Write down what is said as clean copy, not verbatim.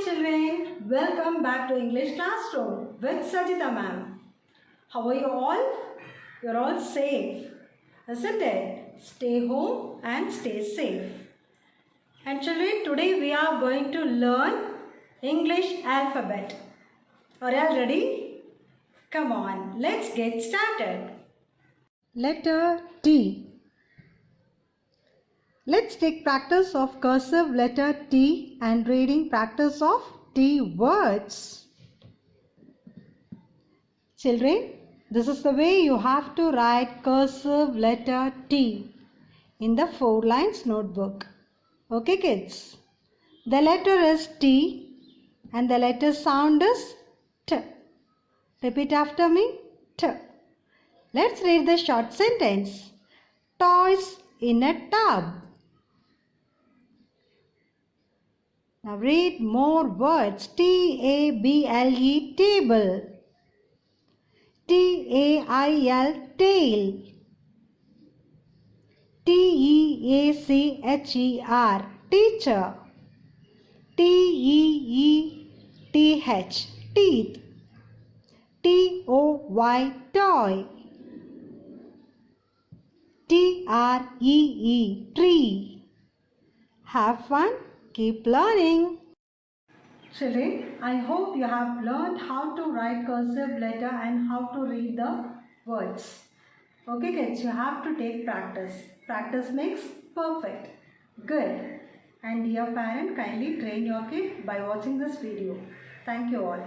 children, welcome back to English classroom with Sajita ma'am. How are you all? You're all safe, isn't it? Stay home and stay safe. And children, today we are going to learn English alphabet. Are you all ready? Come on, let's get started. Letter T. Let's take practice of cursive letter T and reading practice of T words. Children, this is the way you have to write cursive letter T in the 4 lines notebook. Okay kids? The letter is T and the letter sound is T. Repeat after me. T. Let's read the short sentence. Toys in a tub. Now read more words. T-A-B-L-E, table. T-A-I-L, tail. T-E-A-C-H-E-R, teacher. T-E-E-T-H, teeth. T-O-Y, toy. T-R-E-E, tree. Have fun. Keep learning. Children, I hope you have learned how to write cursive letter and how to read the words. Okay kids, you have to take practice. Practice makes perfect. Good. And dear parent, kindly train your kid by watching this video. Thank you all.